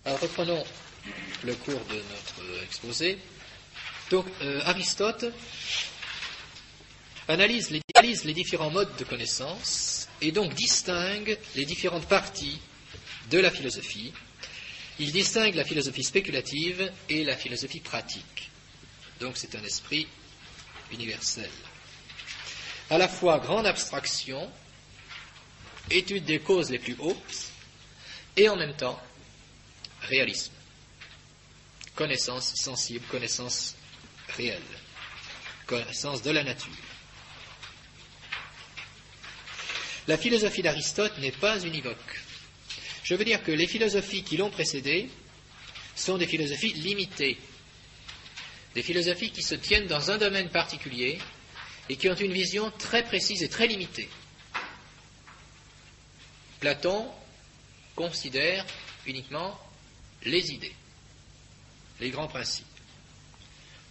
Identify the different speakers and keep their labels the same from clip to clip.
Speaker 1: Alors reprenons le cours de notre exposé. Donc Aristote analyse les différents modes de connaissance et donc distingue les différentes parties de la philosophie. Il distingue la philosophie spéculative et la philosophie pratique. Donc c'est un esprit universel. À la fois grande abstraction, étude des causes les plus hautes, et en même temps réalisme, connaissance sensible, connaissance réelle, connaissance de la nature. La philosophie d'Aristote n'est pas univoque. Je veux dire que les philosophies qui l'ont précédé sont des philosophies limitées, des philosophies qui se tiennent dans un domaine particulier et qui ont une vision très précise et très limitée. Platon considère uniquement les idées, les grands principes.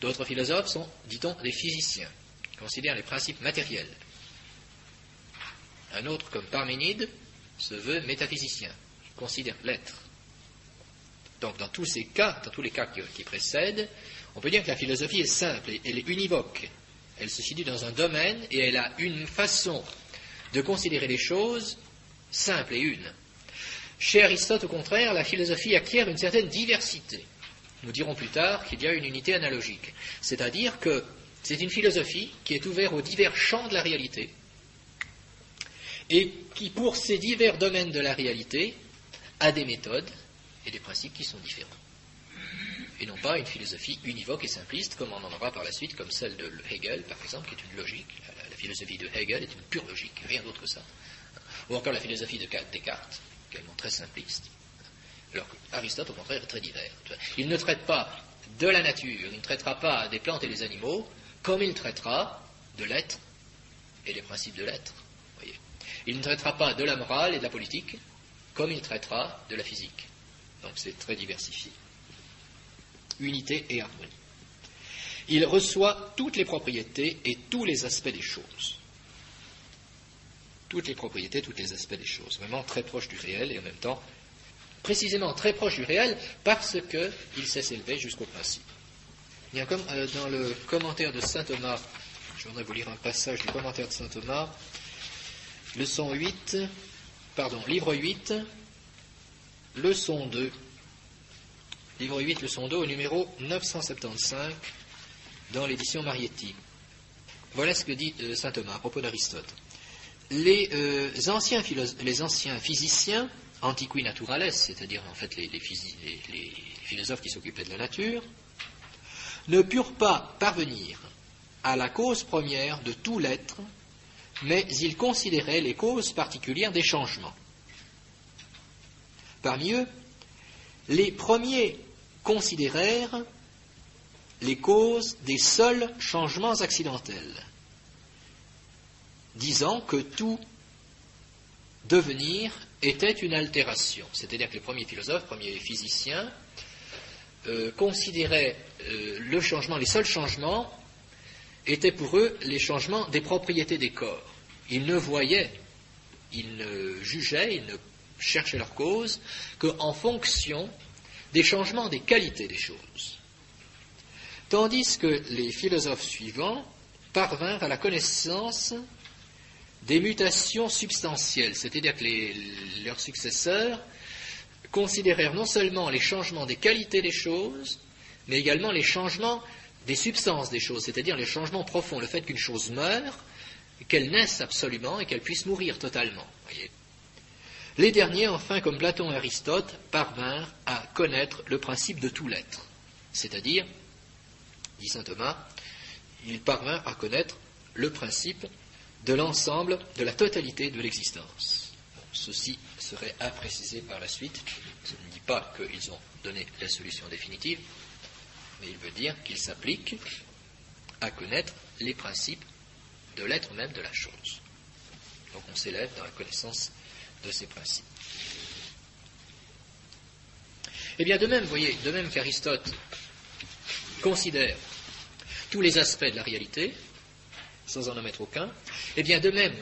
Speaker 1: D'autres philosophes sont, dit-on, des physiciens, qui considèrent les principes matériels. Un autre, comme Parménide, se veut métaphysicien, qui considère l'être. Donc, dans tous les cas qui précèdent, on peut dire que la philosophie est simple, elle est univoque. Elle se situe dans un domaine et elle a une façon de considérer les choses simple et une. Chez Aristote, au contraire, la philosophie acquiert une certaine diversité. Nous dirons plus tard qu'il y a une unité analogique. C'est-à-dire que c'est une philosophie qui est ouverte aux divers champs de la réalité et qui, pour ces divers domaines de la réalité, a des méthodes et des principes qui sont différents. Et non pas une philosophie univoque et simpliste, comme on en aura par la suite, comme celle de Hegel, par exemple, qui est une logique. La philosophie de Hegel est une pure logique, rien d'autre que ça. Ou encore la philosophie de Descartes, également très simpliste. Alors qu'Aristote, au contraire, est très divers. Il ne traite pas de la nature, il ne traitera pas des plantes et des animaux, comme il traitera de l'être et des principes de l'être. Voyez. Il ne traitera pas de la morale et de la politique, comme il traitera de la physique. Donc c'est très diversifié. Unité et harmonie. Il reçoit toutes les propriétés et tous les aspects des choses. Toutes les propriétés, tous les aspects des choses. Vraiment très proche du réel et en même temps, précisément très proche du réel parce qu'il sait s'élever jusqu'au principe. Il y a comme dans le commentaire de saint Thomas, je voudrais vous lire un passage du commentaire de saint Thomas, livre 8, leçon 2. Livre 8, leçon 2, au numéro 975, dans l'édition Marietti. Voilà ce que dit saint Thomas à propos d'Aristote. Les anciens physiciens, antiqui naturales, c'est-à-dire en fait les philosophes qui s'occupaient de la nature, ne purent pas parvenir à la cause première de tout l'être, mais ils considéraient les causes particulières des changements. Parmi eux, les premiers considérèrent les causes des seuls changements accidentels, disant que tout devenir était une altération. C'est-à-dire que les premiers philosophes, premiers physiciens, considéraient le changement, les seuls changements, étaient pour eux les changements des propriétés des corps. Ils ne voyaient, ils ne jugeaient, ils ne cherchaient leur cause qu'en fonction des changements des qualités des choses. Tandis que les philosophes suivants parvinrent à la connaissance des mutations substantielles, c'est-à-dire que leurs successeurs considérèrent non seulement les changements des qualités des choses, mais également les changements des substances des choses, c'est-à-dire les changements profonds, le fait qu'une chose meure, qu'elle naisse absolument et qu'elle puisse mourir totalement. Voyez. Les derniers, enfin, comme Platon et Aristote, parvinrent à connaître le principe de tout l'être, c'est-à-dire, dit saint Thomas, ils parvinrent à connaître le principe de l'ensemble, de la totalité de l'existence. Bon, ceci serait à préciser par la suite. Ça ne dit pas qu'ils ont donné la solution définitive, mais il veut dire qu'ils s'appliquent à connaître les principes de l'être même de la chose. Donc on s'élève dans la connaissance de ces principes. Et bien de même, vous voyez, de même qu'Aristote considère tous les aspects de la réalité, sans en omettre aucun, et bien de même,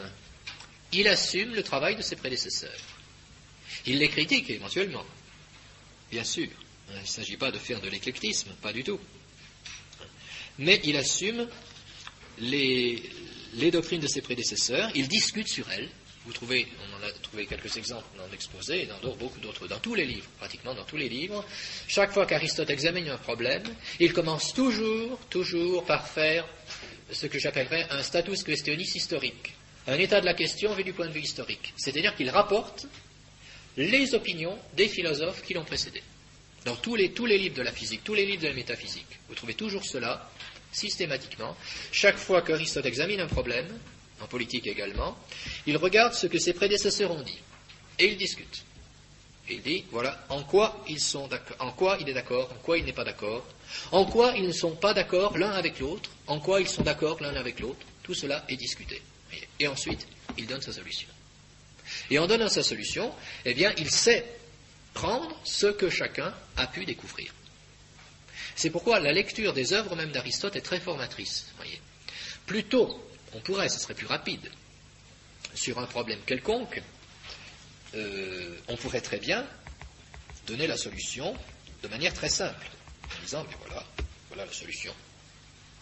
Speaker 1: il assume le travail de ses prédécesseurs. Il les critique éventuellement, bien sûr. Il ne s'agit pas de faire de l'éclectisme, pas du tout. Mais il assume les doctrines de ses prédécesseurs, il discute sur elles. On en a trouvé quelques exemples dans l'exposé et dans beaucoup d'autres, dans tous les livres, pratiquement dans tous les livres. Chaque fois qu'Aristote examine un problème, il commence toujours par faire ce que j'appellerais un status questionis historique, un état de la question vu du point de vue historique. C'est-à-dire qu'il rapporte les opinions des philosophes qui l'ont précédé. Dans tous les livres de la physique, tous les livres de la métaphysique, vous trouvez toujours cela, systématiquement. Chaque fois qu'Aristote examine un problème, en politique également, il regarde ce que ses prédécesseurs ont dit, et il discute. Et il dit, voilà, en quoi il est d'accord, en quoi il n'est pas d'accord, en quoi ils ne sont pas d'accord l'un avec l'autre, en quoi ils sont d'accord l'un avec l'autre, tout cela est discuté. Et ensuite, il donne sa solution. Et en donnant sa solution, eh bien, il sait prendre ce que chacun a pu découvrir. C'est pourquoi la lecture des œuvres même d'Aristote est très formatrice. Voyez. Plus tôt, ce serait plus rapide, sur un problème quelconque, on pourrait très bien donner la solution de manière très simple, en disant, mais voilà la solution,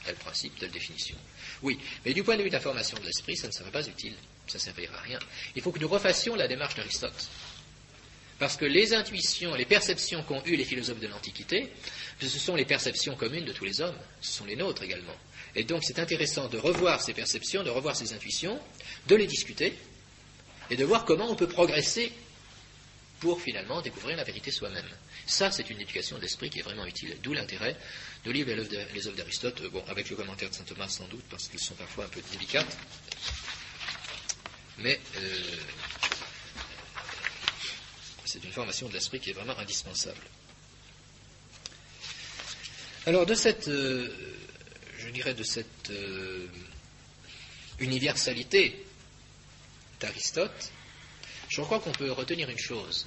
Speaker 1: tel principe, telle définition. Oui, mais du point de vue de la formation de l'esprit, ça ne serait pas utile, ça ne servira à rien. Il faut que nous refassions la démarche d'Aristote. Parce que les intuitions, les perceptions qu'ont eues les philosophes de l'Antiquité, ce sont les perceptions communes de tous les hommes, ce sont les nôtres également. Et donc c'est intéressant de revoir ces perceptions, de revoir ces intuitions, de les discuter, et de voir comment on peut progresser pour finalement découvrir la vérité soi-même. Ça, c'est une éducation d'esprit qui est vraiment utile. D'où l'intérêt de lire les œuvres d'Aristote, avec le commentaire de saint Thomas sans doute, parce qu'ils sont parfois un peu délicates. Mais c'est une formation de l'esprit qui est vraiment indispensable. Alors de cette universalité d'Aristote, je crois qu'on peut retenir une chose,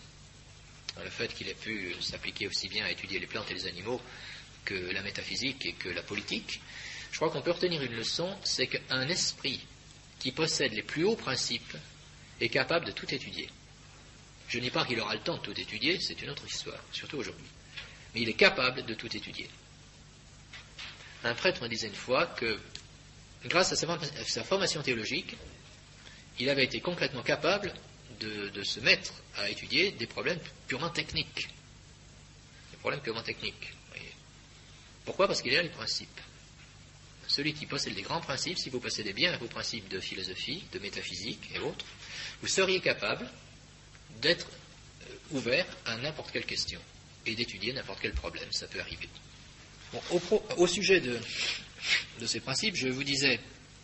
Speaker 1: dans le fait qu'il ait pu s'appliquer aussi bien à étudier les plantes et les animaux que la métaphysique et que la politique. Je crois qu'on peut retenir une leçon, c'est qu'un esprit qui possède les plus hauts principes est capable de tout étudier. Je ne dis pas qu'il aura le temps de tout étudier, c'est une autre histoire, surtout aujourd'hui. Mais il est capable de tout étudier. Un prêtre me disait une fois que, grâce à sa formation théologique, il avait été concrètement capable de se mettre à étudier des problèmes purement techniques. Des problèmes purement techniques. Pourquoi ? Parce qu'il a les principes. Celui qui possède les grands principes, si vous possédez bien vos principes de philosophie, de métaphysique et autres, vous seriez capable d'être ouvert à n'importe quelle question et d'étudier n'importe quel problème, ça peut arriver. Bon, au sujet de ces principes, je vous disais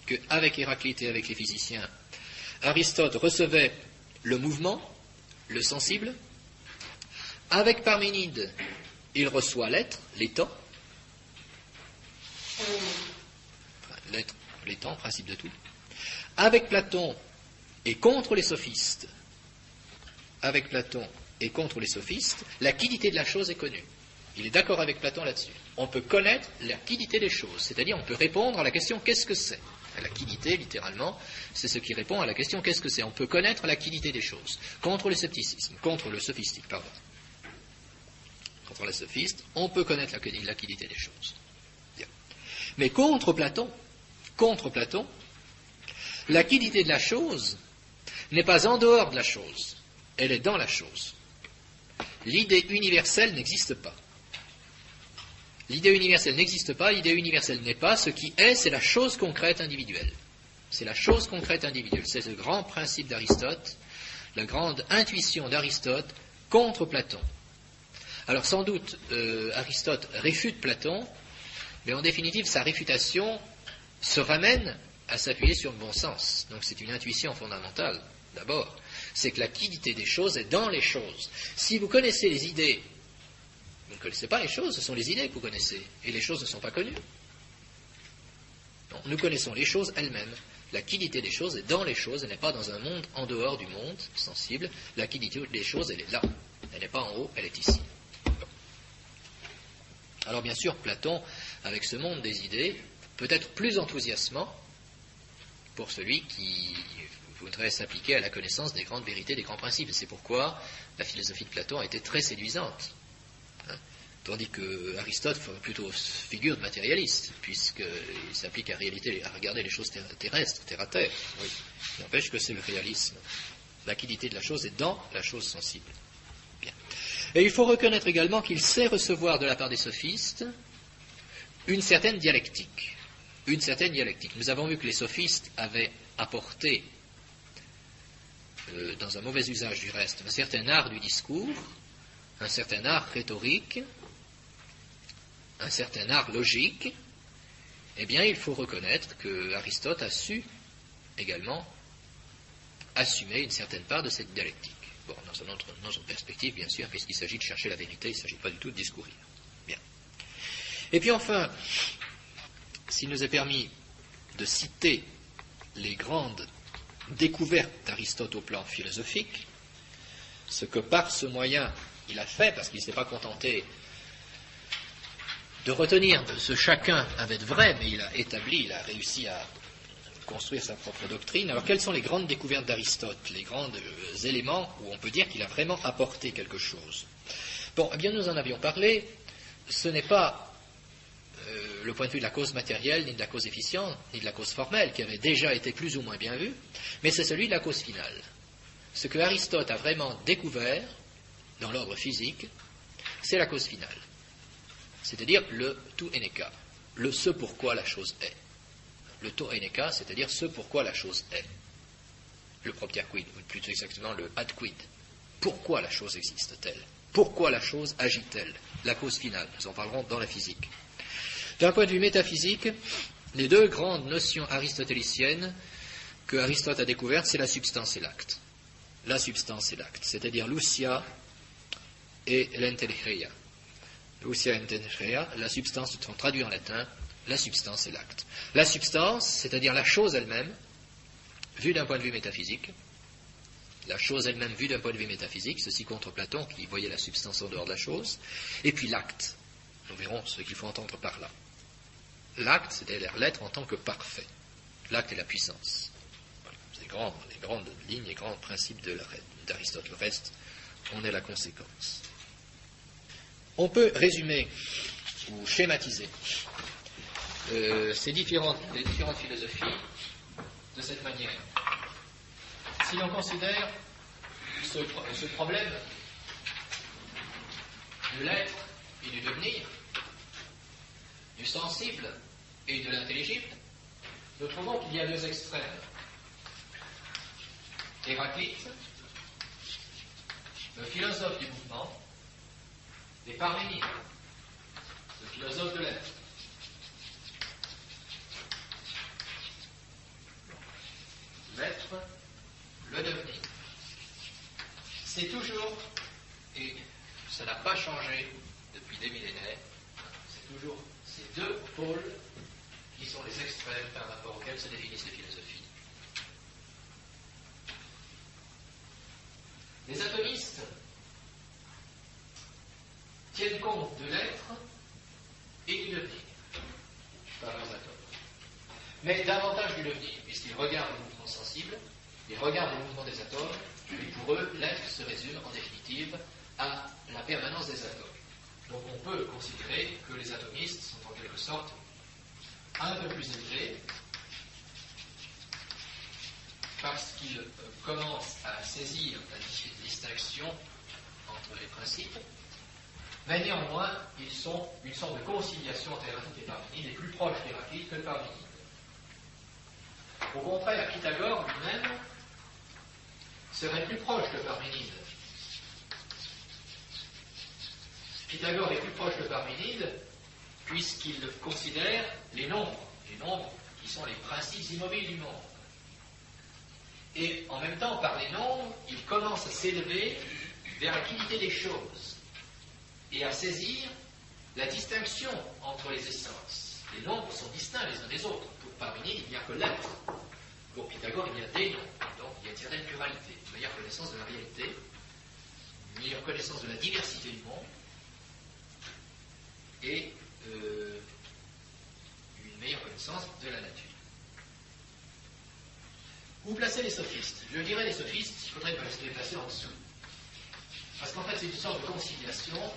Speaker 1: qu'avec Héraclite et avec les physiciens, Aristote recevait le mouvement, le sensible. Avec Parménide, il reçoit l'être, les temps. L'être, les temps, principe de tout. Avec Platon et contre les sophistes, la quiddité de la chose est connue. Il est d'accord avec Platon là-dessus. On peut connaître la quiddité des choses, c'est-à-dire on peut répondre à la question qu'est-ce que c'est. La quiddité, littéralement, c'est ce qui répond à la question qu'est-ce que c'est. On peut connaître la quiddité des choses. Contre le sophistique, Contre les sophistes, on peut connaître la quiddité des choses. Bien. Mais contre Platon, la quiddité de la chose n'est pas en dehors de la chose, elle est dans la chose. L'idée universelle n'existe pas. L'idée universelle n'existe pas, l'idée universelle n'est pas, ce qui est, c'est la chose concrète individuelle. C'est la chose concrète individuelle. C'est le grand principe d'Aristote, la grande intuition d'Aristote contre Platon. Alors sans doute, Aristote réfute Platon, mais en définitive, sa réfutation se ramène à s'appuyer sur le bon sens. Donc c'est une intuition fondamentale, d'abord. C'est que la quiddité des choses est dans les choses. Si vous connaissez les idées, vous ne connaissez pas les choses, ce sont les idées que vous connaissez, et les choses ne sont pas connues. Non, nous connaissons les choses elles-mêmes. La quiddité des choses est dans les choses, elle n'est pas dans un monde en dehors du monde sensible. La quiddité des choses, elle est là. Elle n'est pas en haut, elle est ici. Alors bien sûr, Platon, avec ce monde des idées, peut être plus enthousiasmant pour celui qui voudrait s'appliquer à la connaissance des grandes vérités, des grands principes. Et c'est pourquoi la philosophie de Platon a été très séduisante hein. Tandis que Aristote ferait plutôt figure de matérialiste, puisqu'il s'applique à regarder les choses terrestres, terre à terre. Oui. Il n'empêche que c'est le réalisme. L'acquidité de la chose est dans la chose sensible. Bien. Et il faut reconnaître également qu'il sait recevoir de la part des sophistes une certaine dialectique. Une certaine dialectique. Nous avons vu que les sophistes avaient apporté, dans un mauvais usage du reste, un certain art du discours, un certain art rhétorique, un certain art logique. Eh bien, il faut reconnaître que Aristote a su également assumer une certaine part de cette dialectique. Bon, dans une perspective, bien sûr, puisqu'il s'agit de chercher la vérité, il ne s'agit pas du tout de discourir. Bien. Et puis enfin, s'il nous est permis de citer les grandes découvertes d'Aristote au plan philosophique, ce que par ce moyen il a fait, parce qu'il ne s'est pas contenté de retenir ce chacun avait de vrai, mais il a réussi à construire sa propre doctrine. Alors quelles sont les grandes découvertes d'Aristote, les grands éléments où on peut dire qu'il a vraiment apporté quelque chose? Bon, eh bien nous en avions parlé, ce n'est pas le point de vue de la cause matérielle, ni de la cause efficiente, ni de la cause formelle, qui avait déjà été plus ou moins bien vu, mais c'est celui de la cause finale. Ce que Aristote a vraiment découvert, dans l'ordre physique, c'est la cause finale. C'est-à-dire le tout eneka, le ce pourquoi la chose est. Le to eneka, c'est-à-dire ce pourquoi la chose est. Le propter quid, ou plutôt exactement le ad quid. Pourquoi la chose existe-t-elle? Pourquoi la chose agit-elle? La cause finale, nous en parlerons dans la physique. D'un point de vue métaphysique, les deux grandes notions aristotéliciennes que Aristote a découvertes, c'est la substance et l'acte. La substance et l'acte, c'est-à-dire l'ousia et l'intelligria. L'ousia et l'intelligria, la substance, sont traduits en latin, la substance et l'acte. La substance, c'est-à-dire la chose elle-même, vue d'un point de vue métaphysique, la chose elle-même vue d'un point de vue métaphysique, ceci contre Platon qui voyait la substance en dehors de la chose, et puis l'acte. Nous verrons ce qu'il faut entendre par là. L'acte, c'est-à-dire l'être en tant que parfait. L'acte est la puissance. Voilà. C'est les grandes lignes et grands principes d'Aristote. Le reste, on est la conséquence. On peut résumer ou schématiser les différentes philosophies de cette manière. Si l'on considère ce problème de l'être et du devenir, du sensible et de l'intelligible, nous trouvons qu'il y a deux extrêmes. Héraclite, le philosophe du mouvement, et Parménide, le philosophe de l'être. L'être, le devenir. C'est toujours, et ça n'a pas changé depuis des millénaires, c'est toujours ces deux pôles qui sont les extrêmes par rapport auxquels se définissent les philosophies. Les atomistes tiennent compte de l'être et du devenir par leurs atomes. Mais davantage du devenir, puisqu'ils regardent le mouvement sensible, ils regardent le mouvement des atomes, et pour eux, l'être se résume en définitive à la permanence des atomes. Donc on peut considérer que les atomistes sont en quelque sorte un peu plus élevés parce qu'ils commencent à saisir la distinction entre les principes, mais néanmoins ils sont une sorte de conciliation entre Héraclite et Parménide, et plus proche d'Héraclite que de Parménide. Au contraire, Pythagore lui-même serait plus proche que Parménide. Pythagore est plus proche de Parménide puisqu'il considère les nombres qui sont les principes immobiles du monde. Et en même temps, par les nombres, il commence à s'élever vers la qualité des choses et à saisir la distinction entre les essences. Les nombres sont distincts les uns des autres. Pour Parménide, il n'y a que l'être. Pour Pythagore, il y a des nombres. Donc, il y a une certaine pluralité, une meilleure connaissance de la réalité, une meilleure connaissance de la diversité du monde, et une meilleure connaissance de la nature. Où placer les sophistes? Je dirais les sophistes, il faudrait les placer en dessous. Parce qu'en fait, c'est une sorte de conciliation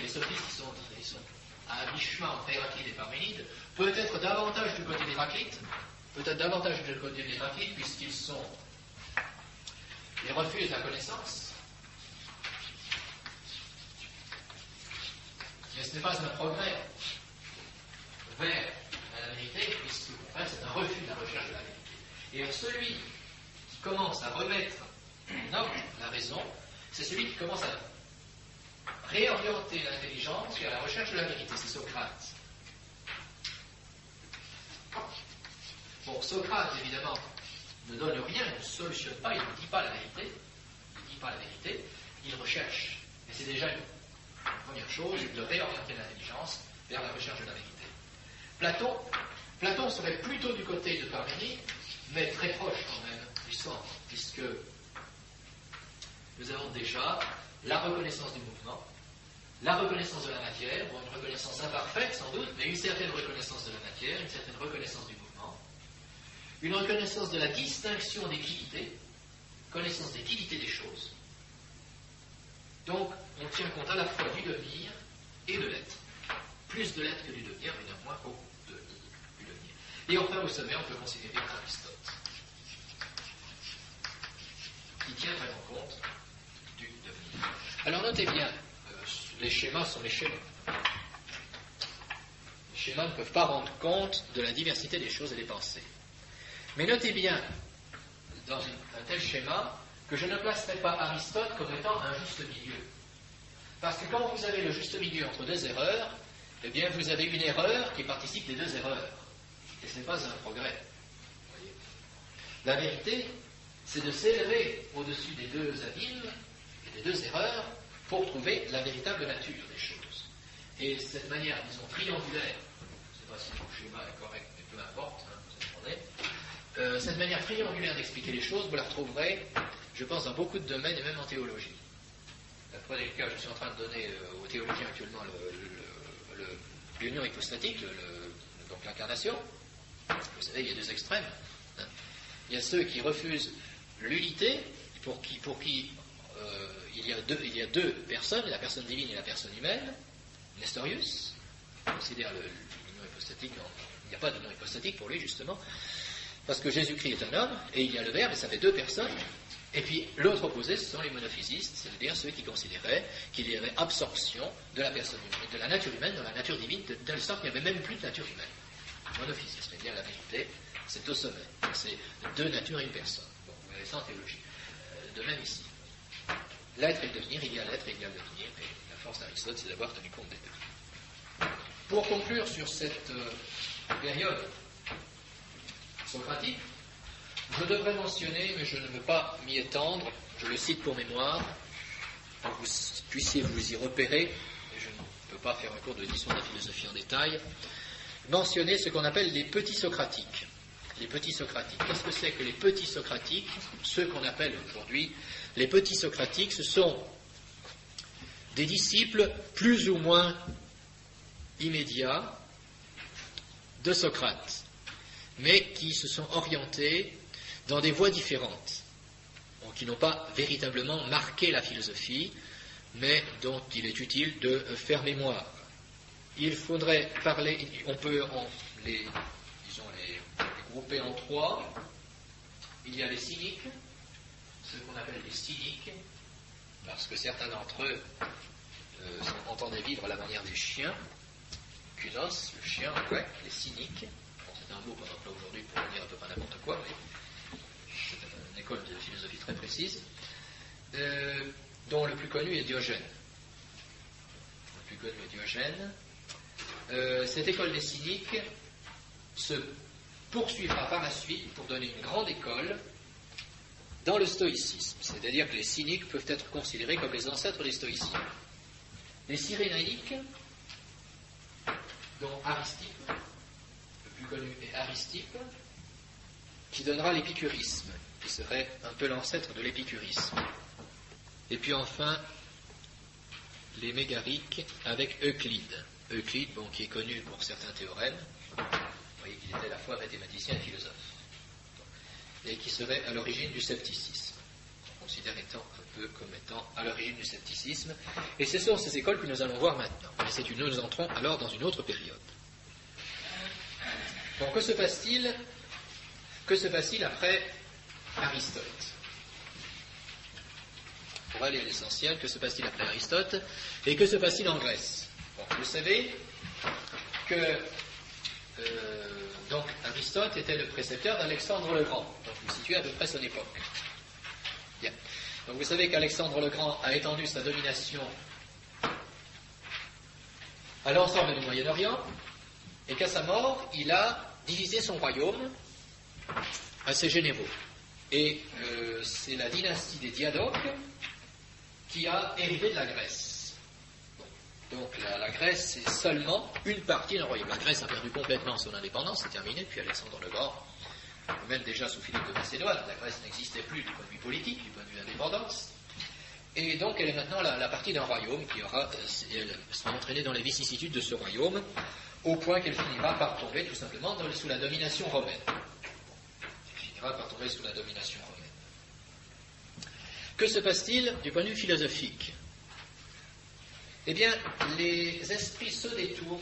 Speaker 1: les sophistes ils sont à mi-chemin entre Héraclite et Parménide, peut-être davantage du côté d'Héraclite, puisqu'ils refusent la connaissance. Mais ce n'est pas un progrès vers la vérité, puisque en fait, c'est un refus de la recherche de la vérité. Et celui qui commence à remettre en ordre la raison, c'est celui qui commence à réorienter l'intelligence vers la recherche de la vérité, c'est Socrate. Bon, Socrate, évidemment, ne donne rien, ne solutionne pas, il ne dit pas la vérité, il recherche. Et c'est déjà une première chose, de réorienter l'intelligence vers la recherche de la vérité. Platon serait plutôt du côté de Parménide, mais très proche quand même du centre, puisque nous avons déjà la reconnaissance du mouvement, la reconnaissance de la matière, ou une reconnaissance imparfaite sans doute, mais une certaine reconnaissance de la matière, une certaine reconnaissance du mouvement, une reconnaissance de la distinction des qualités, connaissance des qualités des choses. Donc, on tient compte à la fois du devenir et de l'être. Plus de l'être que du devenir, mais néanmoins au du devenir. Et enfin, au sommet, on peut considérer Aristote, qui tient vraiment compte du devenir. Alors, notez bien, les schémas sont les schémas. Les schémas ne peuvent pas rendre compte de la diversité des choses et des pensées. Mais notez bien, dans un tel schéma, que je ne placerai pas Aristote comme étant un juste milieu. Parce que quand vous avez le juste milieu entre deux erreurs, eh bien vous avez une erreur qui participe des deux erreurs. Et ce n'est pas un progrès. Voyez. La vérité, c'est de s'élever au-dessus des deux abîmes et des deux erreurs pour trouver la véritable nature des choses. Et cette manière, disons, triangulaire, je ne sais pas si le schéma est correct, mais peu importe, vous entendez, cette manière triangulaire d'expliquer les choses, vous la retrouverez, je pense, dans beaucoup de domaines et même en théologie. Prenez le cas, je suis en train de donner aux théologiens actuellement l'union hypostatique, donc l'incarnation. Vous savez, il y a deux extrêmes. Il y a ceux qui refusent l'unité, pour qui il y a deux personnes, la personne divine et la personne humaine. Nestorius considère l'union hypostatique, il n'y a pas d'union hypostatique pour lui, justement, parce que Jésus-Christ est un homme, et il y a le Verbe, et ça fait deux personnes. Et puis l'autre opposé, ce sont les monophysistes, c'est-à-dire ceux qui considéraient qu'il y avait absorption de la personne humaine, de la nature humaine dans la nature divine, de telle sorte qu'il n'y avait même plus de nature humaine. Monophysisme, c'est-à-dire la vérité, c'est au sommet. C'est deux natures et une personne. Bon, vous verrez ça en théologie. De même ici. L'être et le devenir, il y a l'être et il y a le devenir, et la force d'Aristote, c'est d'avoir tenu compte des deux. Pour conclure sur cette période socratique, je devrais mentionner, mais je ne veux pas m'y étendre, je le cite pour mémoire, pour que vous puissiez vous y repérer, et je ne peux pas faire un cours de l'histoire de la philosophie en détail, mentionner ce qu'on appelle les petits socratiques. Les petits socratiques. Qu'est-ce que c'est que les petits socratiques? Ceux qu'on appelle aujourd'hui les petits socratiques, ce sont des disciples plus ou moins immédiats de Socrate, mais qui se sont orientés dans des voies différentes, donc qui n'ont pas véritablement marqué la philosophie, mais dont il est utile de faire mémoire. Il faudrait parler, on peut les grouper en trois. Il y a les cyniques, ceux qu'on appelle les cyniques, parce que certains d'entre eux entendaient vivre à la manière des chiens, kunos, le chien en grec, les cyniques. Bon, c'est un mot qu'on emploie aujourd'hui pour dire à peu près n'importe quoi, mais c'est une école de philosophie très précise, dont le plus connu est Diogène. Cette école des cyniques se poursuivra par la suite pour donner une grande école dans le stoïcisme. C'est-à-dire que les cyniques peuvent être considérés comme les ancêtres des stoïciens. Les cyrénaïques, dont Aristippe, le plus connu est Aristippe, qui donnera l'épicurisme, qui serait un peu l'ancêtre de l'épicurisme. Et puis enfin, les mégariques avec Euclide. Euclide, bon, qui est connu pour certains théorèmes, vous voyez qu'il était à la fois mathématicien et philosophe, et qui serait à l'origine du scepticisme. considère étant un peu comme étant à l'origine du scepticisme. Et ce sont ces écoles que nous allons voir maintenant. Mais nous entrons alors dans une autre période. Bon, que se passe-t-il après Aristote? Pour aller à l'essentiel, que se passe-t-il après Aristote et que se passe-t-il en Grèce? Bon, vous savez que donc Aristote était le précepteur d'Alexandre le Grand, donc vous situez à peu près son époque. Bien. Donc vous savez qu'Alexandre le Grand a étendu sa domination à l'ensemble du Moyen-Orient et qu'à sa mort, il a divisé son royaume à ses généraux. Et c'est la dynastie des Diadoques qui a hérité de la Grèce. Donc la Grèce, c'est seulement une partie d'un royaume. La Grèce a perdu complètement son indépendance, c'est terminé, puis Alexandre le Grand, même déjà sous Philippe de Macédoine, la Grèce n'existait plus du point de vue politique, du point de vue indépendance. Et donc elle est maintenant la partie d'un royaume qui sera entraînée dans les vicissitudes de ce royaume, au point qu'elle finira par tomber tout simplement sous la domination romaine. Elle finira par tomber sous la domination romaine. Que se passe-t-il du point de vue philosophique? Eh bien, les esprits se détournent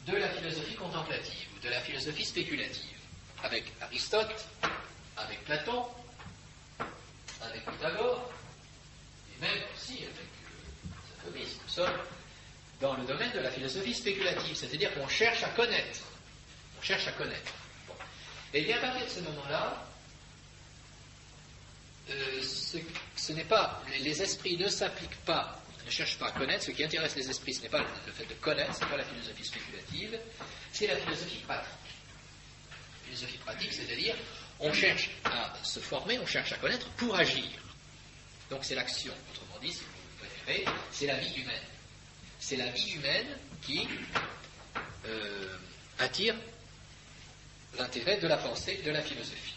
Speaker 1: de la philosophie contemplative ou de la philosophie spéculative. Avec Aristote, avec Platon, avec Pythagore, et même aussi avec Socrates, nous sommes dans le domaine de la philosophie spéculative, c'est-à-dire qu'on cherche à connaître. On cherche à connaître. Bon. Et bien, à partir de ce moment-là, ce n'est pas, les esprits ne s'appliquent pas, ne cherchent pas à connaître. Ce qui intéresse les esprits, ce n'est pas le fait de connaître, ce n'est pas la philosophie spéculative, c'est la philosophie pratique. La philosophie pratique, c'est-à-dire, on cherche à se former, on cherche à connaître pour agir. Donc c'est l'action, autrement dit, si vous préférez, c'est la vie humaine. C'est la vie humaine qui attire l'intérêt de la pensée, de la philosophie.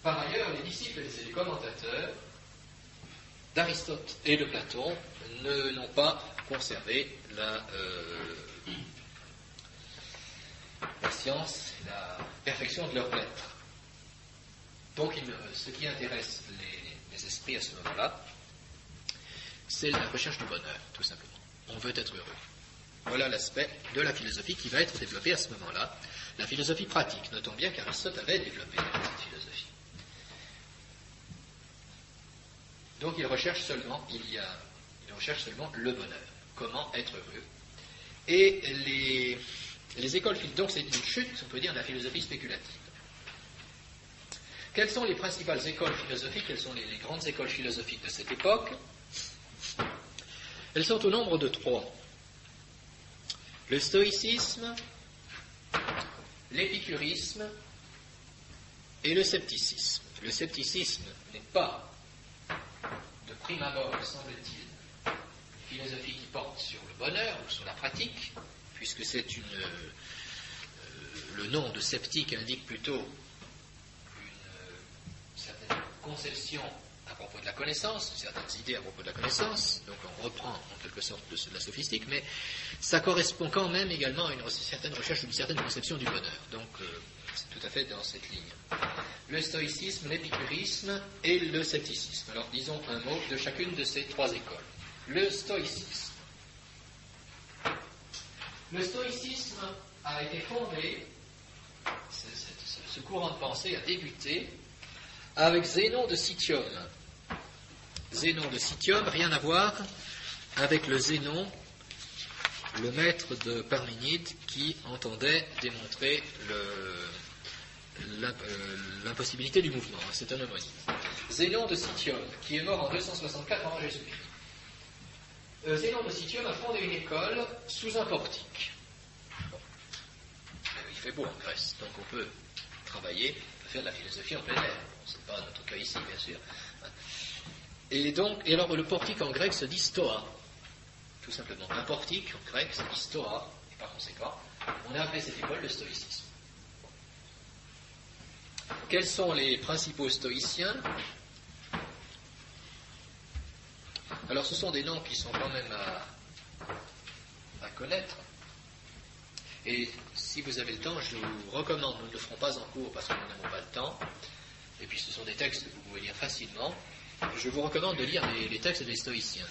Speaker 1: Par ailleurs, les disciples et les commentateurs d'Aristote et de Platon n'ont pas conservé la science, la perfection de leurs lettres. Donc, ce qui intéresse les esprits à ce moment-là, c'est la recherche du bonheur, tout simplement. On veut être heureux. Voilà l'aspect de la philosophie qui va être développé à ce moment-là. La philosophie pratique. Notons bien qu'Aristote avait développé cette philosophie. Donc il recherche seulement le bonheur. Comment être heureux. Et les écoles, donc c'est une chute, on peut dire, de la philosophie spéculative. Quelles sont les principales écoles philosophiques? Quelles sont les grandes écoles philosophiques de cette époque? Elles sont au nombre de 3. Le stoïcisme, l'épicurisme et le scepticisme. Le scepticisme n'est pas, de prime abord, semble-t-il, une philosophie qui porte sur le bonheur ou sur la pratique, puisque c'est le nom de sceptique indique plutôt une certaine conception à propos de la connaissance, certaines idées à propos de la connaissance, donc on reprend en quelque sorte de la sophistique, mais ça correspond quand même également à une certaine recherche, une certaine conception du bonheur. Donc c'est tout à fait dans cette ligne. Le stoïcisme, l'épicurisme et le scepticisme. Alors disons un mot de chacune de ces 3 écoles. Le stoïcisme. Le stoïcisme a été fondé, ce courant de pensée a débuté avec Zénon de Citium. Zénon de Citium, rien à voir avec le Zénon, le maître de Parménide, qui entendait démontrer l'impossibilité du mouvement. C'est un homonyme. Zénon de Citium, qui est mort en 264 avant Jésus-Christ. Zénon de Citium a fondé une école sous un portique. Bon. Il fait beau en Grèce, donc on peut travailler, on peut faire de la philosophie en plein air. Bon, c'est pas notre cas ici, bien sûr. Et alors le portique en grec se dit stoa, tout simplement. Un portique en grec se dit stoa, et par conséquent, on a appelé cette école le stoïcisme. Quels sont les principaux stoïciens? Alors ce sont des noms qui sont quand même à connaître. Et si vous avez le temps, je vous recommande, nous ne le ferons pas en cours parce que nous n'avons pas le temps, et puis ce sont des textes que vous pouvez lire facilement. Je vous recommande de lire les textes des stoïciens.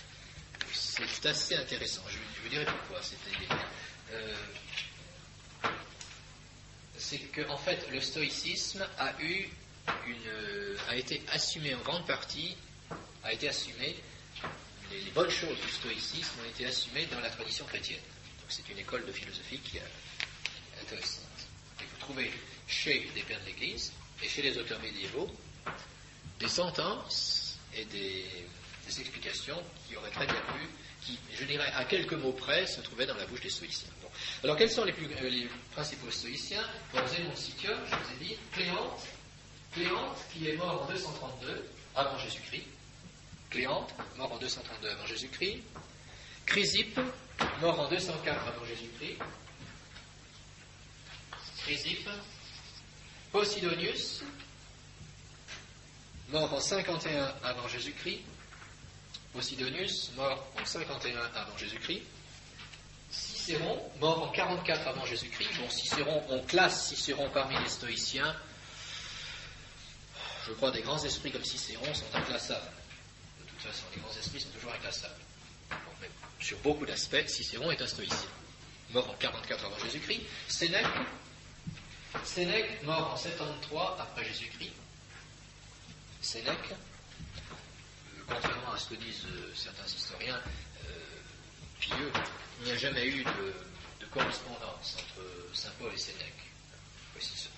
Speaker 1: C'est assez intéressant. Je vous dirai pourquoi. C'est que, en fait, le stoïcisme a été assumé en grande partie, les bonnes choses du stoïcisme ont été assumées dans la tradition chrétienne. Donc c'est une école de philosophie qui est intéressante. Et vous trouvez chez les pères de l'Église et chez les auteurs médiévaux des sentences et des explications qui auraient très bien pu, qui, je dirais, à quelques mots près, se trouvaient dans la bouche des stoïciens. Bon. Alors, quels sont les principaux stoïciens? Zénon de Citium, je vous ai dit, Cléante, qui est mort en 232 avant Jésus-Christ. Cléante, mort en 232 avant Jésus-Christ. Chrysippe, mort en 204 avant Jésus-Christ. Posidonius, mort en 51 avant Jésus-Christ. Posidonius, mort en 51 avant Jésus-Christ. Cicéron, mort en 44 avant Jésus-Christ. Bon, Cicéron, on classe Cicéron parmi les stoïciens. Je crois des grands esprits comme Cicéron sont inclassables. De toute façon, les grands esprits sont toujours inclassables. Bon, mais sur beaucoup d'aspects, Cicéron est un stoïcien. Mort en 44 avant Jésus-Christ. Sénèque, mort en 73 après Jésus-Christ. Sénèque, contrairement à ce que disent certains historiens pieux, il n'y a jamais eu de correspondance entre saint Paul et Sénèque. Précisons.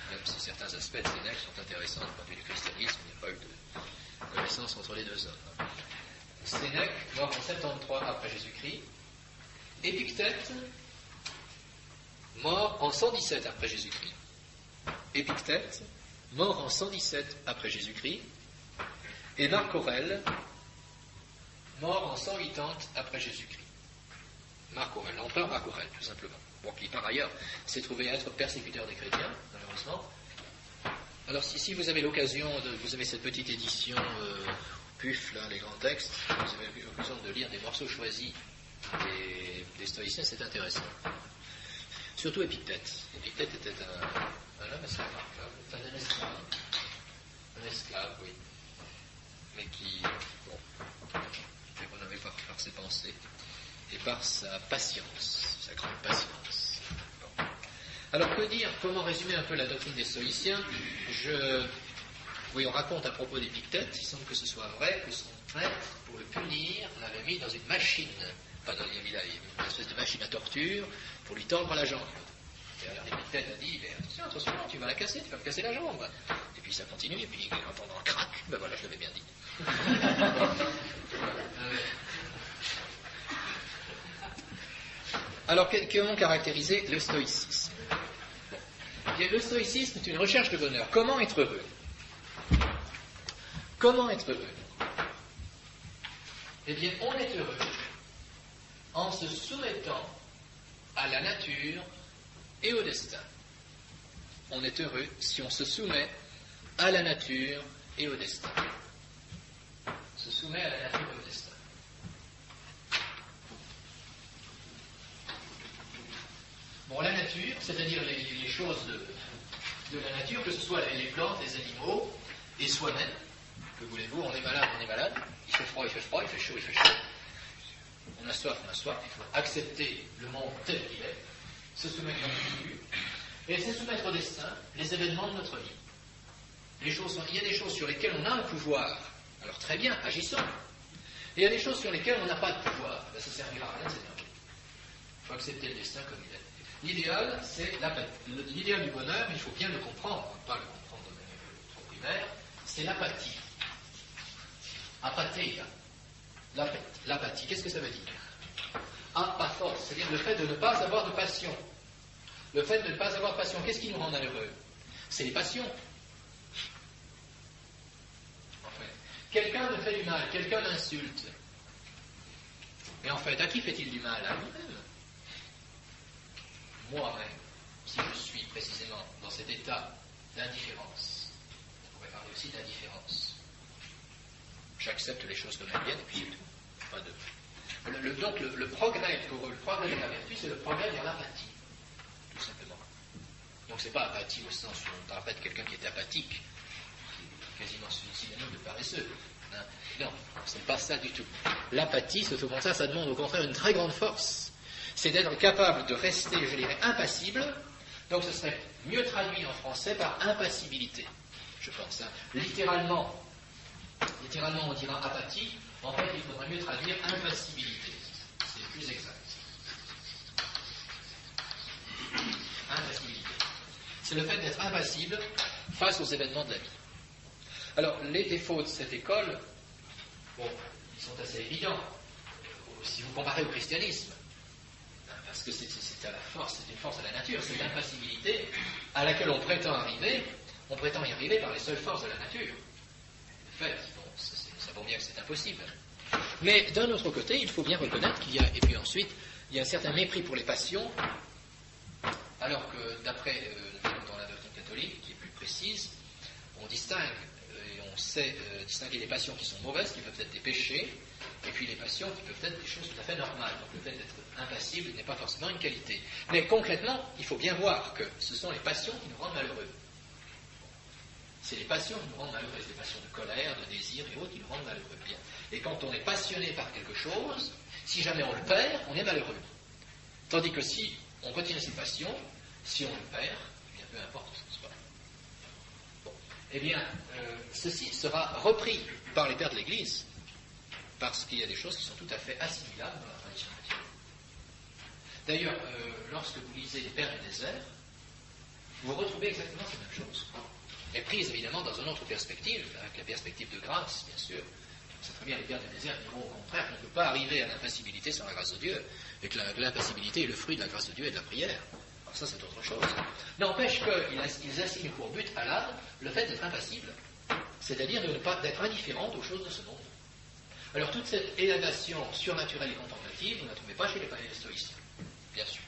Speaker 1: Même si certains aspects de Sénèque sont intéressants du point de vue du christianisme, il n'y a pas eu de connaissance entre les deux hommes. Sénèque, mort en 73 après Jésus-Christ. Épictète, mort en 117 après Jésus-Christ. Épictète, mort en 117 après Jésus-Christ. Et Marc Aurèle, mort en 180 après Jésus-Christ. Marc Aurèle, l'empereur Marc Aurèle, tout simplement. Bon, qui par ailleurs s'est trouvé être persécuteur des chrétiens, malheureusement. Alors si vous avez l'occasion, vous avez cette petite édition PUF, là, les grands textes, vous avez l'occasion de lire des morceaux choisis des stoïciens, c'est intéressant. Surtout Épictète. Épictète était un homme assez remarquable, un esclave, oui, mais qui, est renommé par ses pensées et par sa patience, sa grande patience. Bon. Alors que dire, comment résumer un peu la doctrine des stoïciens? Oui, on raconte à propos d'Épictète, il semble que ce soit vrai, que son maître, pour le punir, l'avait mis dans une machine, il a mis une espèce de machine à torture, pour lui tordre la jambe. Et alors Épictète a dit, attention, tu vas la casser, tu vas me casser la jambe. Et puis ça continue, et puis en entendant un crac, ben voilà, je l'avais bien dit. Alors, comment caractériser le stoïcisme? Bien, le stoïcisme est une recherche de bonheur. Comment être heureux? Comment être heureux? Eh bien, on est heureux en se soumettant à la nature et au destin. On est heureux si on se soumet à la nature et au destin. Se soumet à la nature et au destin. Bon, la nature, c'est-à-dire les choses de la nature, que ce soit les plantes, les animaux, et soi-même, que voulez-vous, on est malade, il fait froid, il fait chaud, il fait chaud. On a soif, il faut accepter le monde tel qu'il est, se soumettre à l'individu, et se soumettre au destin, les événements de notre vie. Il y a des choses sur lesquelles on a un pouvoir, alors très bien, agissons. Et il y a des choses sur lesquelles on n'a pas de pouvoir, ça ne servira à rien de s'énerver. Il faut accepter le destin comme il est. L'idéal, c'est l'idéal du bonheur, il faut bien le comprendre, on ne peut pas le comprendre de manière trop primaire, c'est l'apathie. Apatheia. L'apathie, qu'est-ce que ça veut dire? Apathos, c'est-à-dire le fait de ne pas avoir de passion. Le fait de ne pas avoir de passion, qu'est-ce qui nous rend malheureux? C'est les passions. En fait, quelqu'un me fait du mal, quelqu'un l'insulte. Mais en fait, à qui fait-il du mal? À lui-même. Moi-même, si je suis précisément dans cet état d'indifférence, on pourrait parler aussi d'indifférence. J'accepte les choses comme elles viennent et puis c'est tout. Pas de... Donc le progrès pour eux, le progrès de la vertu, c'est le progrès vers l'apathie, tout simplement. Donc c'est pas apathie au sens où on rappelle quelqu'un qui est apathique, paresseux. Hein. Non, ce n'est pas ça du tout. L'apathie, au contraire, ça demande au contraire une très grande force. C'est d'être capable de rester, je dirais, impassible. Donc ce serait mieux traduit en français par impassibilité, je pense. Hein. Littéralement, on dira apathie. En fait, il faudrait mieux traduire impassibilité. C'est plus exact. Impassibilité. C'est le fait d'être impassible face aux événements de la vie. Alors, les défauts de cette école, bon, ils sont assez évidents. Si vous comparez au christianisme, parce que c'est à la force, c'est une force de la nature, c'est l'impassibilité à laquelle on prétend y arriver par les seules forces de la nature. En fait, bon, ça vaut bien que c'est impossible. Mais d'un autre côté, il faut bien reconnaître qu'il y a, et puis ensuite, il y a un certain mépris pour les passions, alors que d'après dans la doctrine catholique, qui est plus précise, on distingue, et on sait distinguer les passions qui sont mauvaises, qui peuvent être des péchés, et puis les passions qui peuvent être des choses tout à fait normales. Donc le fait d'être impassible n'est pas forcément une qualité. Mais concrètement, il faut bien voir que ce sont les passions qui nous rendent malheureux. C'est les passions qui nous rendent malheureux, les passions de colère, de désir et autres qui nous rendent malheureux. Bien. Et quand on est passionné par quelque chose, si jamais on le perd, on est malheureux. Tandis que si on retient ses passions, si on le perd, eh bien peu importe, n'est-ce pas ? Bon. Eh bien, ceci sera repris par les pères de l'Église, parce qu'il y a des choses qui sont tout à fait assimilables dans la tradition chrétienne. D'ailleurs, lorsque vous lisez les Pères du désert, vous retrouvez exactement ces mêmes choses. Mais prises évidemment dans une autre perspective, avec la perspective de grâce, bien sûr. C'est très bien, les Pères du désert diront au contraire qu'on ne peut pas arriver à l'impassibilité sans la grâce de Dieu, et que l'impassibilité est le fruit de la grâce de Dieu et de la prière. Alors ça, c'est autre chose. N'empêche qu'ils assignent pour but à l'âme le fait d'être impassible, c'est-à-dire d'être indifférente aux choses de ce monde. Alors toute cette élévation surnaturelle et contemplative, vous ne la trouvez pas chez les stoïciens, bien sûr,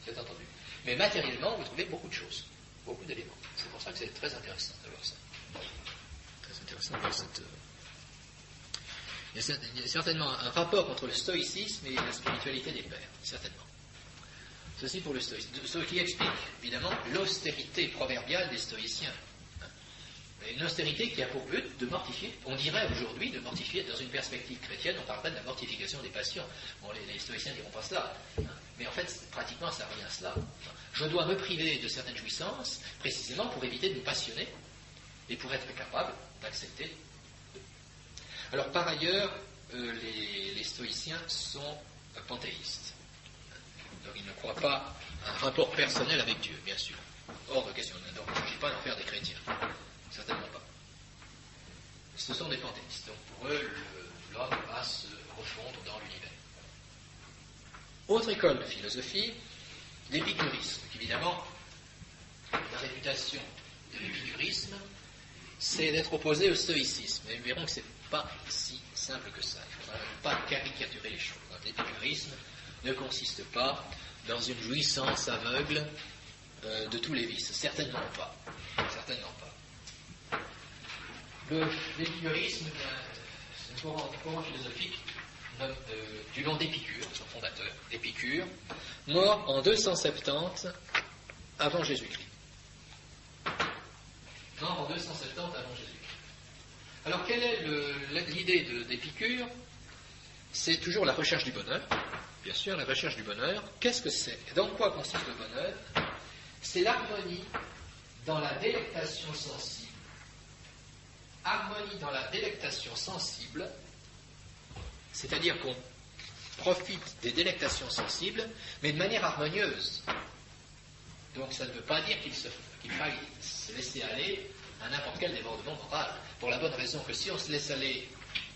Speaker 1: c'est entendu. Mais matériellement, vous trouvez beaucoup de choses, beaucoup d'éléments. C'est pour ça que c'est très intéressant de voir ça. Très intéressant de voir cette... Il y a certainement un rapport entre le stoïcisme et la spiritualité des pères, certainement. Ceci pour le stoïcisme. Ce qui explique, évidemment, l'austérité proverbiale des stoïciens. Une austérité qui a pour but de mortifier, on dirait aujourd'hui de mortifier, dans une perspective chrétienne, on parlerait de la mortification des passions. Bon, les stoïciens ne diront pas cela, mais en fait, pratiquement, ça revient à cela. Je dois me priver de certaines jouissances, précisément pour éviter de me passionner, et pour être capable d'accepter. Alors, par ailleurs, les stoïciens sont panthéistes. Donc, ils ne croient pas à un rapport personnel avec Dieu, bien sûr. Hors de question. Donc, il ne s'agit pas d'en faire des chrétiens. Certainement pas. Ce sont des panthéistes. Donc pour eux, l'homme va se refondre dans l'univers. Autre école de philosophie, l'épicurisme. Évidemment, la réputation de l'épicurisme, c'est d'être opposé au stoïcisme. Et nous verrons que ce n'est pas si simple que ça. Il ne faudra pas caricaturer les choses. Donc, l'épicurisme ne consiste pas dans une jouissance aveugle de tous les vices. Certainement pas. Certainement pas. L'épicurisme, c'est un courant philosophique du nom d'Épicure, son fondateur, Épicure, mort en 270 avant Jésus-Christ. Mort en 270 avant Jésus-Christ. Alors, quelle est l'idée d'Épicure ? C'est toujours la recherche du bonheur. Bien sûr, la recherche du bonheur. Qu'est-ce que c'est ? Dans quoi consiste le bonheur ? C'est l'harmonie dans la délectation sensible. Harmonie dans la délectation sensible, c'est-à-dire qu'on profite des délectations sensibles, mais de manière harmonieuse. Donc ça ne veut pas dire qu'il faille se laisser aller à n'importe quel débordement moral, pour la bonne raison que si on se laisse aller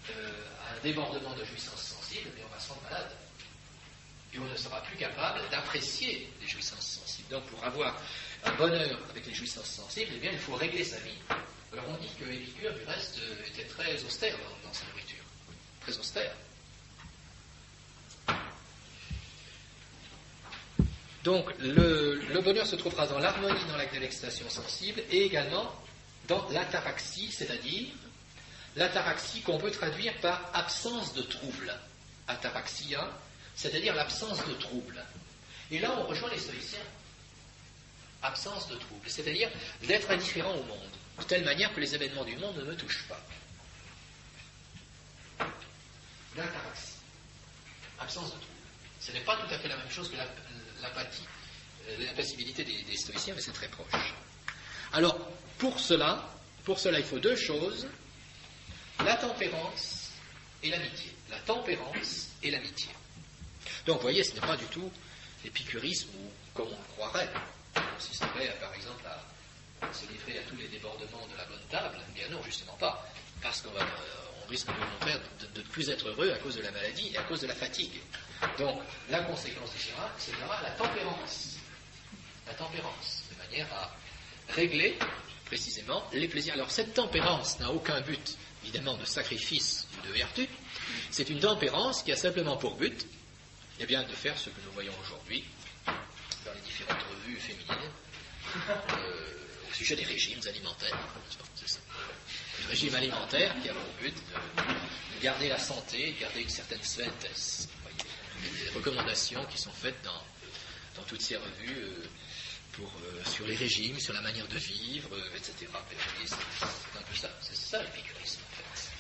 Speaker 1: à un débordement de jouissance sensible, on va se rendre malade. Et on ne sera plus capable d'apprécier les jouissances sensibles. Donc pour avoir un bonheur avec les jouissances sensibles, eh bien, il faut régler sa vie. Alors on dit que Épicure, du reste, était très austère dans sa nourriture. Très austère. Donc le bonheur se trouvera dans l'harmonie dans la délectation sensible et également dans l'ataraxie, c'est-à-dire l'ataraxie qu'on peut traduire par absence de trouble. Ataraxia, c'est-à-dire l'absence de trouble. Et là on rejoint les stoïciens. Absence de trouble, c'est-à-dire d'être indifférent au monde, de telle manière que les événements du monde ne me touchent pas. l'ataraxie, absence de trouble. Ce n'est pas tout à fait la même chose que l'apathie, l'impassibilité des stoïciens, mais c'est très proche. Alors, pour cela, il faut deux choses, la tempérance et l'amitié. La tempérance et l'amitié. Donc, vous voyez, ce n'est pas du tout l'épicurisme ou comme on le croirait. On consisterait, par exemple, à se livrer à tous les débordements de la bonne table. Eh bien non, justement pas. Parce qu'on risque au contraire de ne plus être heureux à cause de la maladie et à cause de la fatigue. Donc, la conséquence c'est la tempérance. La tempérance, de manière à régler précisément les plaisirs. Alors, cette tempérance n'a aucun but, évidemment, de sacrifice ou de vertu. C'est une tempérance qui a simplement pour but, eh bien, de faire ce que nous voyons aujourd'hui dans les différentes revues féminines au sujet des régimes alimentaires. C'est ça. Le régime alimentaire qui a pour but de garder la santé, de garder une certaine sveltesse. Des recommandations qui sont faites dans toutes ces revues sur les régimes, sur la manière de vivre, etc. C'est un peu ça. C'est ça l'épicurisme, en fait.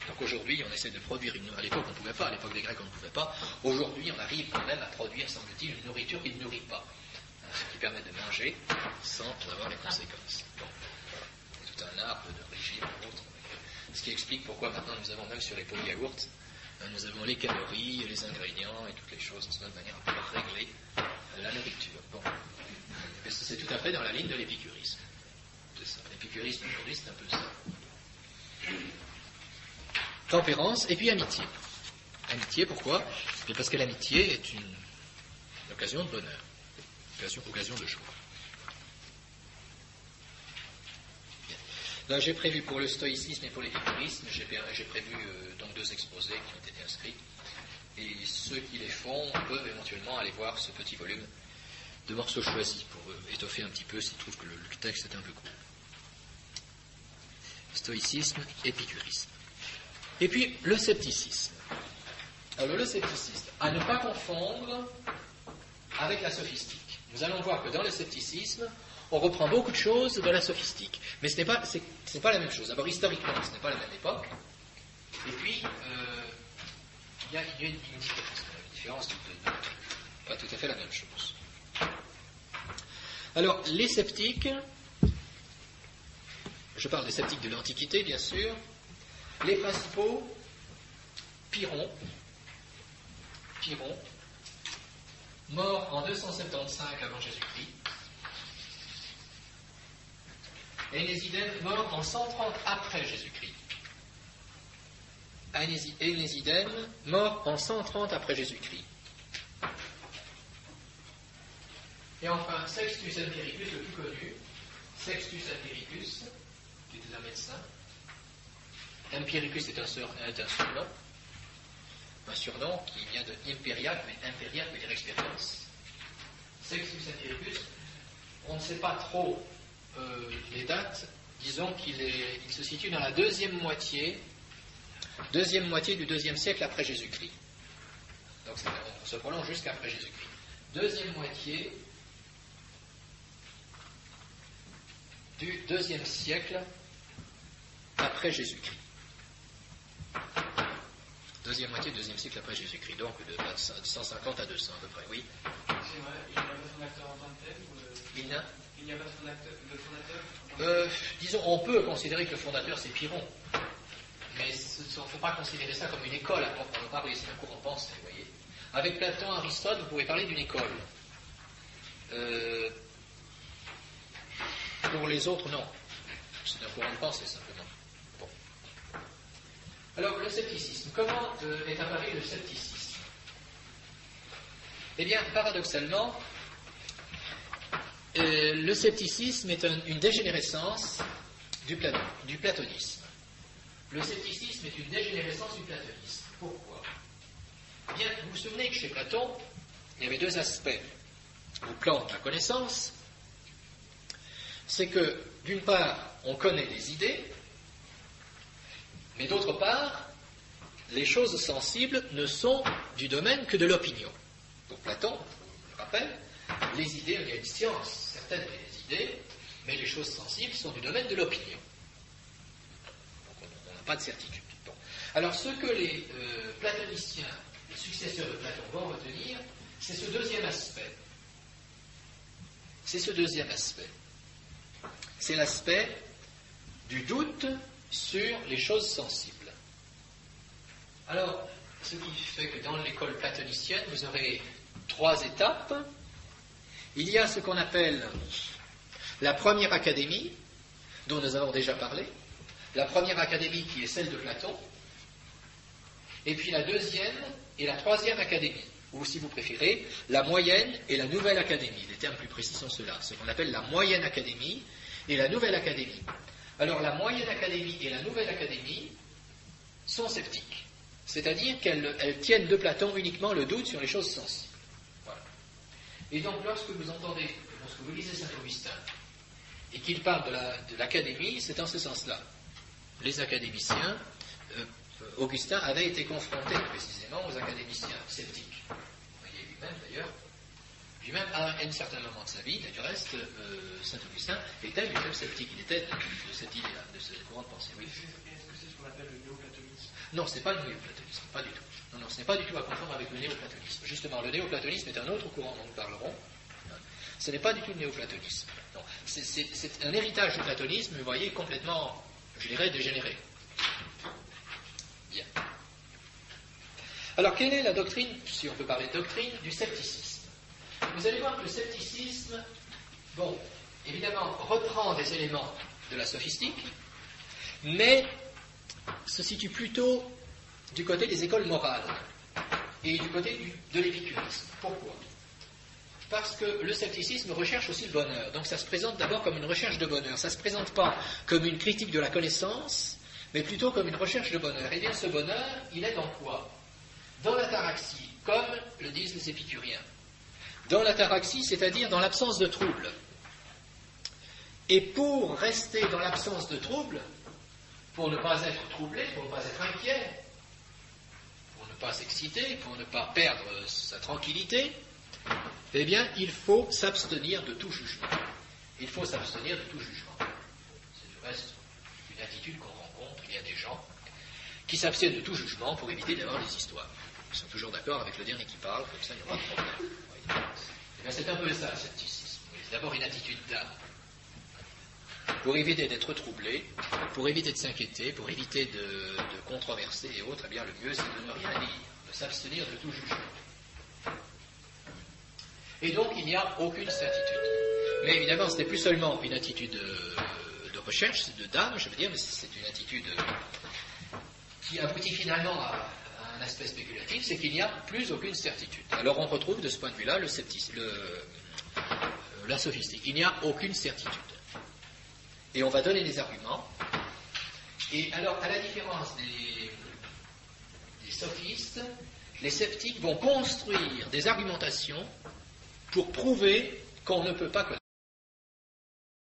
Speaker 1: Donc aujourd'hui, on essaie de produire à l'époque on ne pouvait pas, à l'époque des Grecs on ne pouvait pas. Aujourd'hui, on arrive quand même à produire, semble-t-il, une nourriture qui ne nourrit pas. Ce qui permet de manger sans en avoir les conséquences. Bon, voilà. C'est tout un art de régime, autre. Ce qui explique pourquoi maintenant nous avons, même sur les pots de yaourt, nous avons les calories, les ingrédients et toutes les choses de manière à pouvoir régler la nourriture. Bon. Mais c'est tout à fait dans la ligne de l'épicurisme. C'est ça. L'épicurisme aujourd'hui, c'est un peu ça. Tempérance et puis amitié. Amitié, pourquoi? Parce que l'amitié est une occasion de bonheur, occasion de joie. Bien. Là, j'ai prévu pour le stoïcisme et pour l'épicurisme, j'ai prévu donc deux exposés qui ont été inscrits. Et ceux qui les font peuvent éventuellement aller voir ce petit volume de morceaux choisis pour étoffer un petit peu s'ils trouvent que le texte est un peu court. Stoïcisme, épicurisme. Et puis, le scepticisme. Alors, le scepticisme, à ne pas confondre avec la sophistique. Nous allons voir que dans le scepticisme, on reprend beaucoup de choses de la sophistique. Mais ce n'est pas la même chose. D'abord, historiquement, ce n'est pas la même époque. Et puis, il y a une différence, pas tout à fait la même chose. Alors, les sceptiques, je parle des sceptiques de l'Antiquité, bien sûr. Les principaux, Pyrrhon, mort en 275 avant Jésus-Christ, et Énésidème, mort en 130 après Jésus-Christ. Énésidème, mort en 130 après Jésus-Christ. Et enfin, Sextus Empiricus, le plus connu, Sextus Empiricus, qui était un médecin. Empiricus est un surnom qui vient de impériac, mais impériac veut dire expérience. Sextus Empiricus, on ne sait pas trop les dates, disons qu'il se situe dans la deuxième moitié du deuxième siècle après Jésus-Christ. Donc on se prolonge jusqu'après Jésus-Christ. Deuxième moitié du deuxième siècle après Jésus-Christ. Deuxième moitié, deuxième siècle après Jésus-Christ, donc de 150 à 200 à peu près, oui.
Speaker 2: C'est vrai, il n'y a pas de fondateur en tant que tel
Speaker 1: Il n'y a
Speaker 2: pas de fondateur
Speaker 1: disons, on peut considérer que le fondateur c'est Pyrrhon, mais il ne faut pas considérer ça comme une école, on parle ici d'un courant de pensée, vous voyez. Avec Platon, Aristote, vous pouvez parler d'une école. Pour les autres, non. C'est un courant de pensée, simplement. Bon. Alors, le scepticisme. Comment est apparu le scepticisme? Eh bien, paradoxalement, le scepticisme est une dégénérescence du platonisme. Le scepticisme est une dégénérescence du platonisme. Pourquoi? Eh bien, vous vous souvenez que chez Platon, il y avait deux aspects au plan de la connaissance. C'est que, d'une part, on connaît les idées, mais d'autre part, les choses sensibles ne sont du domaine que de l'opinion. Pour Platon, je le rappelle, les idées, il y a une science certaine des idées, mais les choses sensibles sont du domaine de l'opinion. Donc on n'a pas de certitude. Bon. Alors ce que les platoniciens, les successeurs de Platon, vont retenir, c'est ce deuxième aspect. C'est ce deuxième aspect. C'est l'aspect du doute sur les choses sensibles. Alors, ce qui fait que dans l'école platonicienne, vous aurez 3 étapes. Il y a ce qu'on appelle la première académie, dont nous avons déjà parlé. La première académie qui est celle de Platon. Et puis la deuxième et la troisième académie. Ou si vous préférez, la moyenne et la nouvelle académie. Les termes plus précis sont ceux-là. Ce qu'on appelle la moyenne académie et la nouvelle académie. Alors la moyenne académie et la nouvelle académie sont sceptiques. C'est-à-dire qu'elles tiennent de Platon uniquement le doute sur les choses sensibles. Voilà. Et donc lorsque vous entendez, lorsque vous lisez Saint-Augustin, et qu'il parle de l'académie, c'est en ce sens-là. Les académiciens, Augustin avait été confronté précisément aux académiciens sceptiques. Vous voyez lui-même d'ailleurs. Lui-même, à un certain moment de sa vie, du reste, Saint-Augustin était lui-même sceptique. Il était de cette idée-là, de ce courant de pensée. Oui.
Speaker 2: Est-ce que c'est ce qu'on appelle le néoplatonisme?
Speaker 1: Non, ce n'est pas le néoplatonisme, pas du tout. Non, ce n'est pas du tout à confondre avec le néoplatonisme. Justement, le néoplatonisme est un autre courant dont nous parlerons. Ce n'est pas du tout le néoplatonisme. Non, c'est un héritage du platonisme, vous voyez, complètement, je dirais, dégénéré. Bien. Alors, quelle est la doctrine, si on peut parler de doctrine, du scepticisme? Vous allez voir que le scepticisme, bon, évidemment, reprend des éléments de la sophistique, mais se situe plutôt du côté des écoles morales et du côté de l'épicurisme. Pourquoi? Parce que le scepticisme recherche aussi le bonheur. Donc ça se présente d'abord comme une recherche de bonheur. Ça ne se présente pas comme une critique de la connaissance, mais plutôt comme une recherche de bonheur. Et bien ce bonheur, il est dans quoi? Dans l'ataraxie, comme le disent les épicuriens. Dans l'ataraxie, c'est-à-dire dans l'absence de trouble. Et pour rester dans l'absence de trouble, pour ne pas être troublé, pour ne pas être inquiet, pour ne pas s'exciter, pour ne pas perdre sa tranquillité, eh bien, il faut s'abstenir de tout jugement. Il faut s'abstenir de tout jugement. C'est du reste une attitude qu'on rencontre. Il y a des gens qui s'abstiennent de tout jugement pour éviter d'avoir des histoires. Ils sont toujours d'accord avec le dernier qui parle, comme ça il n'y aura pas de problème. Eh bien, c'est un peu ça, le scepticisme. C'est d'abord une attitude d'âme. Pour éviter d'être troublé, pour éviter de s'inquiéter, pour éviter de controverser et autres, eh bien, le mieux c'est de ne rien dire, de s'abstenir de tout jugement. Et donc, il n'y a aucune certitude. Mais évidemment, ce n'est plus seulement une attitude de recherche, de d'âme, je veux dire, mais c'est une attitude qui aboutit finalement à un aspect spéculatif, c'est qu'il n'y a plus aucune certitude. Alors, on retrouve de ce point de vue-là la sophistique. Il n'y a aucune certitude. Et on va donner des arguments. Et alors, à la différence des sophistes, les sceptiques vont construire des argumentations pour prouver qu'on ne peut pas connaître.